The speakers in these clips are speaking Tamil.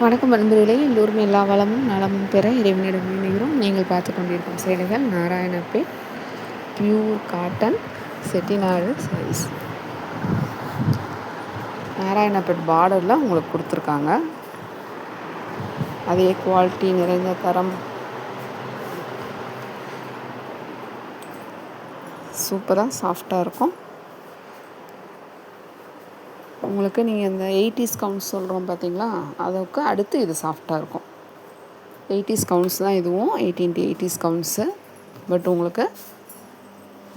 வணக்கம் நண்பர்களே, எல்லோரும் எல்லா வளமும் நலமும் பெற இறைவனிடம் வேண்டுகிறோம். நீங்கள் பார்த்து கொண்டிருக்கும் சேலைகள் நாராயணப்பேட் பியூர் காட்டன் செட்டிநாடு சாரீஸ். நாராயணப்பேட் பார்டரில் உங்களுக்கு கொடுத்துருக்காங்க. அதே குவாலிட்டி நிறைந்த தரம், சூப்பராக சாஃப்டாக இருக்கும். உங்களுக்கு நீங்கள் இந்த 80s கவுண்ட்ஸ் சொல்கிறோம் பார்த்தீங்களா, அதுக்கு அடுத்து இது சாஃப்டாக இருக்கும். 80s கவுண்ட்ஸ் தான் இதுவும், 18 to 80s கவுண்ட்ஸு. பட் உங்களுக்கு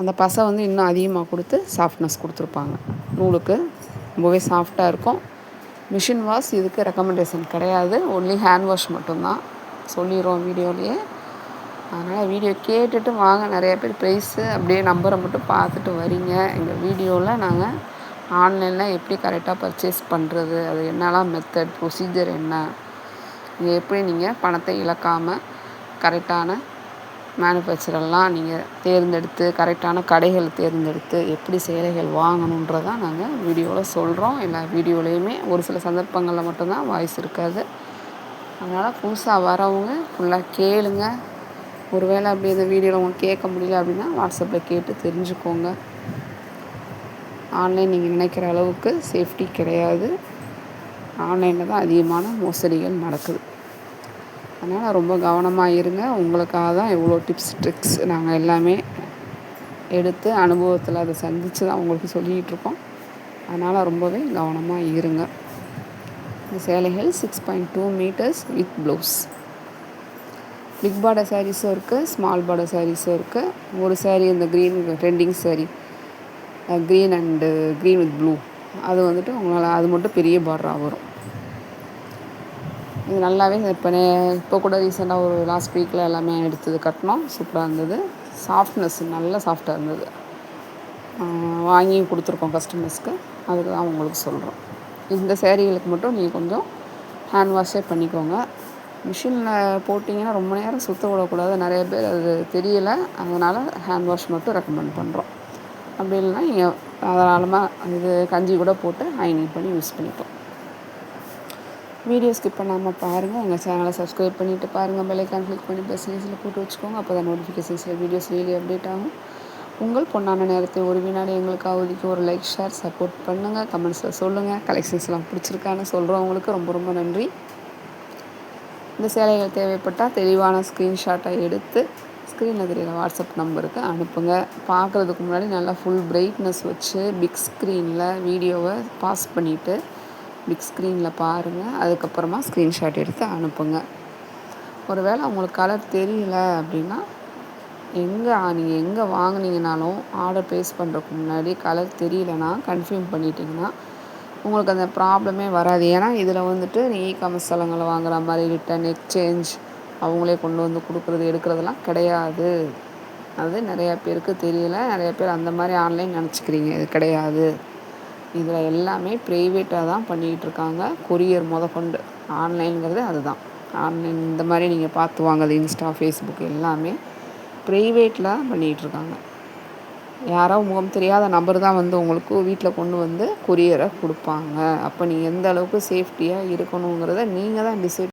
அந்த பசை இன்னும் அதிகமாக கொடுத்து சாஃப்ட்னஸ் கொடுத்துருப்பாங்க. நூலுக்கு ரொம்பவே சாஃப்டாக இருக்கும். மிஷின் வாஷ் இதுக்கு ரெக்கமெண்டேஷன் கிடையாது, ஒன்லி ஹேண்ட் வாஷ் மட்டும்தான் சொல்லிடுறோம் வீடியோலேயே. அதனால் வீடியோ கேட்டுட்டு வாங்க. நிறைய பேர் ப்ரைஸு அப்படியே நம்பரை மட்டும் பார்த்துட்டு வரீங்க. எங்கள் வீடியோவில் நாங்கள் ஆன்லைனில் எப்படி கரெக்டாக பர்ச்சேஸ் பண்ணுறது, அது என்னெல்லாம் மெத்தட் ப்ரொசீஜர் என்ன, இது எப்படி நீங்கள் பணத்தை இழக்காமல் கரெக்டான மேனுஃபேக்சரெல்லாம் நீங்கள் தேர்ந்தெடுத்து கரெக்டான கடைகள் தேர்ந்தெடுத்து எப்படி சேலைகள் வாங்கணுன்றதான் நாங்கள் வீடியோவில் சொல்கிறோம். எல்லா வீடியோலையுமே ஒரு சில சந்தர்ப்பங்களில் மட்டும்தான் வாய்ஸ் இருக்காது. அதனால் புதுசாக வரவங்க ஃபுல்லாக கேளுங்க. ஒருவேளை அப்படி இந்த வீடியோவில் உங்களுக்கு கேட்க முடியல அப்படின்னா வாட்ஸ்அப்பில் கேட்டு தெரிஞ்சுக்கோங்க. ஆன்லைன் நீங்கள் நினைக்கிற அளவுக்கு சேஃப்டி கிடையாது. ஆன்லைனில் தான் அதிகமான மோசடிகள் நடக்குது. அதனால் ரொம்ப கவனமாக இருங்க. உங்களுக்காக தான் எவ்வளோ டிப்ஸ் ட்ரிக்ஸ் நாங்கள் எல்லாமே எடுத்து அனுபவத்தில் அதை சந்தித்து தான் உங்களுக்கு சொல்லிகிட்ருக்கோம். அதனால் ரொம்பவே கவனமாக இருங்க. இந்த சேலைகள் 6.2 meters with blouse. Big border சாரீஸும் இருக்குது, ஸ்மால் பார்டர் சாரீஸும் இருக்குது. ஒரு சாரீ இந்த green trending sari, green and green with blue, அது உங்களால் அது மட்டும் பெரிய பார்டராக வரும். இது நல்லாவே இப்போ கூட ரீசெண்டாக ஒரு லாஸ்ட் வீக்கில் எல்லாமே எடுத்தது கட்டினோம். சூப்பராக இருந்தது. சாஃப்ட்னஸ் நல்லா சாஃப்டாக இருந்தது. வாங்கி கொடுத்துருக்கோம் கஸ்டமர்ஸ்க்கு. அதுக்கு தான் உங்களுக்கு சொல்கிறோம். இந்த சேரீகளுக்கு மட்டும் நீங்கள் கொஞ்சம் ஹேண்ட் வாஷே பண்ணிக்கோங்க. மிஷினில் போட்டிங்கன்னா ரொம்ப நேரம் சுற்ற விடக்கூடாது. நிறைய பேர் அது தெரியலை. அதனால் ஹேண்ட் வாஷ் மட்டும் ரெக்கமெண்ட் பண்ணுறோம். அப்படி இல்லைன்னா நீங்கள் தாராளமாக இது கஞ்சி கூட போட்டு அயனிங் பண்ணி யூஸ் பண்ணிப்போம். வீடியோ ஸ்கிப் பண்ணாமல் பாருங்கள். எங்கள் சேனலை சப்ஸ்கிரைப் பண்ணிவிட்டு பாருங்கள். பெல் ஐக்கான் கிளிக் பண்ணி ப்ளஸ்ஸில் போட்டு வச்சுக்கோங்க. அப்போ தான் நோட்டிஃபிகேஷன்ஸில் வீடியோஸ் டெய்லி அப்டேட் ஆகும். உங்கள் பொண்ணான நேரத்தை ஒரு வினாடி எங்களுக்காக ஒதுக்கி ஒரு லைக் ஷேர் சப்போர்ட் பண்ணுங்கள். கமெண்ட்ஸில் சொல்லுங்கள். கலெக்ஷன்ஸ்லாம் பிடிச்சிருக்கான்னு சொல்கிறவங்களுக்கு ரொம்ப ரொம்ப நன்றி. இந்த சேலைகள் தேவைப்பட்டால் தெளிவான ஸ்க்ரீன்ஷாட்டை எடுத்து ஸ்க்ரீனில் தெரியுற வாட்ஸ்அப் நம்பருக்கு அனுப்புங்க. பார்க்குறதுக்கு முன்னாடி நல்லா ஃபுல் பிரைட்னஸ் வச்சு பிக் ஸ்க்ரீனில் வீடியோவை பாஸ் பண்ணிவிட்டு பிக் ஸ்க்ரீனில் பாருங்கள். அதுக்கப்புறமா ஸ்க்ரீன்ஷாட் எடுத்து அனுப்புங்க. ஒரு வேளை உங்களுக்கு கலர் தெரியல அப்படின்னா நீங்கள் எங்கே வாங்கினீங்கனாலும் ஆர்டர் ப்ளேஸ் பண்ணுறதுக்கு முன்னாடி கலர் தெரியலனா கன்ஃபார்ம் பண்ணிட்டீங்கன்னா உங்களுக்கு அந்த ப்ராப்ளமே வராது. ஏன்னா இதில் நீங்கள் இ-காமர்ஸ் தளங்களில் வாங்குற மாதிரி ரிட்டன் எக்ஸ்சேஞ்ச் அவங்களே கொண்டு வந்து கொடுக்குறது எடுக்கிறதெல்லாம் கிடையாது. அது நிறையா பேருக்கு தெரியல. நிறைய பேர் அந்த மாதிரி ஆன்லைன் நினச்சிக்கிறீங்க. இது கிடையாது. இதில் எல்லாமே ப்ரைவேட்டாக தான் பண்ணிகிட்ருக்காங்க. கொரியர் கொண்டு ஆன்லைனுங்கிறது அதுதான். ஆன்லைன் இந்த மாதிரி நீங்கள் பார்த்து வாங்குறது இன்ஸ்டா, ஃபேஸ்புக் எல்லாமே ப்ரைவேட்டில் பண்ணிகிட்ருக்காங்க. யாரோ முகம் தெரியாத நபர் தான் உங்களுக்கு வீட்டில் கொண்டு வந்து கொரியரை கொடுப்பாங்க. அப்போ நீங்கள் எந்த அளவுக்கு சேஃப்டியாக இருக்கணுங்கிறத நீங்கள் தான் டிசைட்